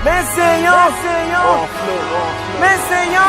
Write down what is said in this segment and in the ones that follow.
Seigneur, mais Seigneur,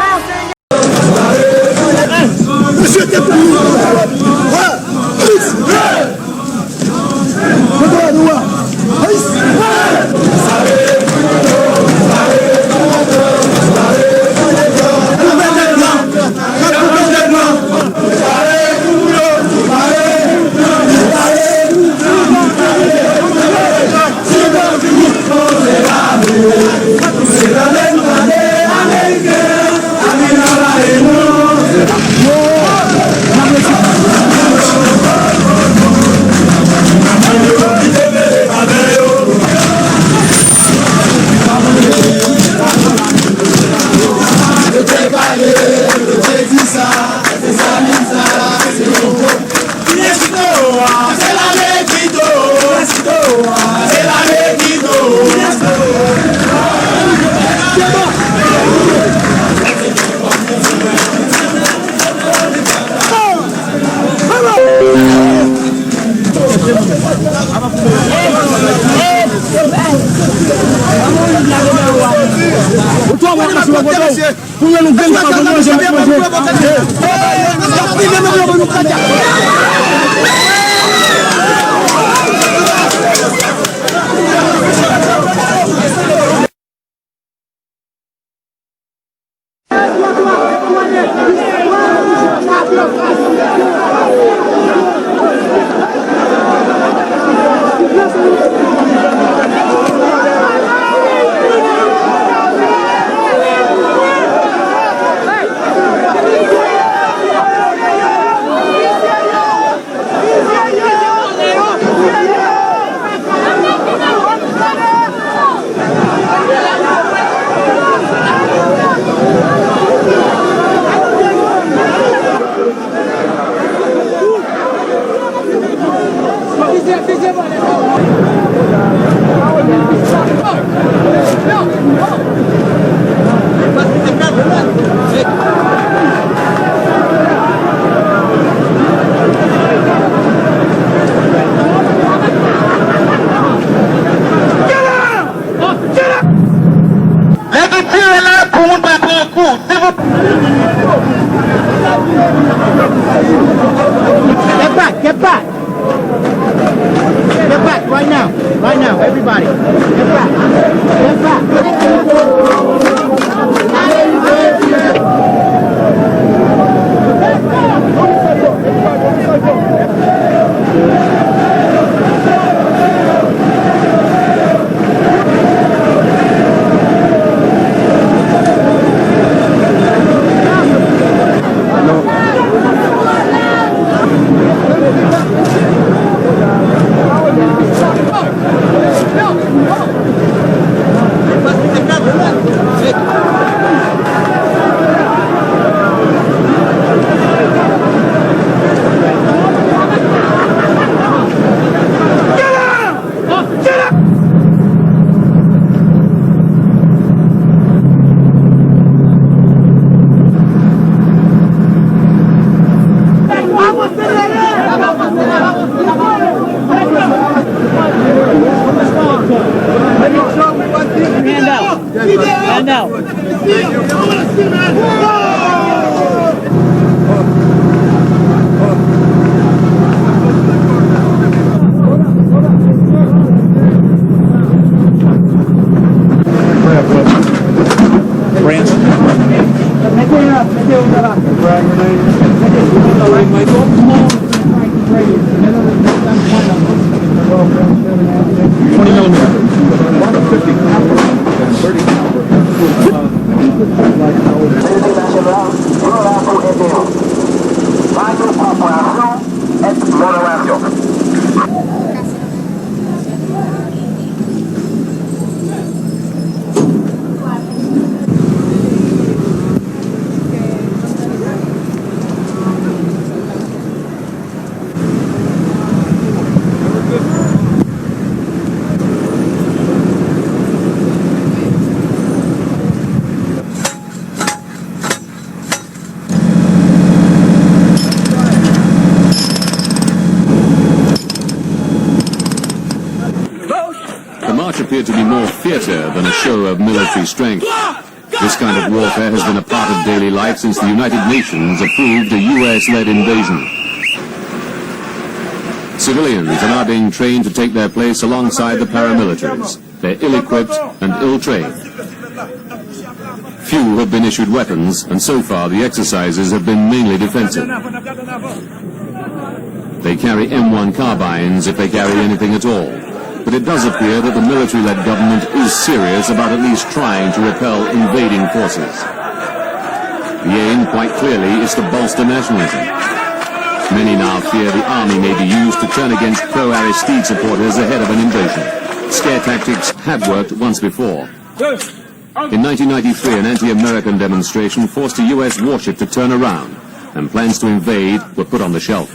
Monsieur Get back! Get back right now! Right now, everybody! Get back! Get back! Hand out. more theater than a show of military strength. This kind of warfare has been a part of daily life since the United Nations approved a US-led invasion. Civilians are now being trained to take their place alongside the paramilitaries. They're ill-equipped and ill-trained. Few have been issued weapons, and so far the exercises have been mainly defensive. They carry M1 carbines if they carry anything at all. But it does appear that the military-led government is serious about at least trying to repel invading forces. The aim, quite clearly, is to bolster nationalism. Many now fear the army may be used to turn against pro-Aristide supporters ahead of an invasion. Scare tactics had worked once before. In 1993, an anti-American demonstration forced a US warship to turn around, and plans to invade were put on the shelf.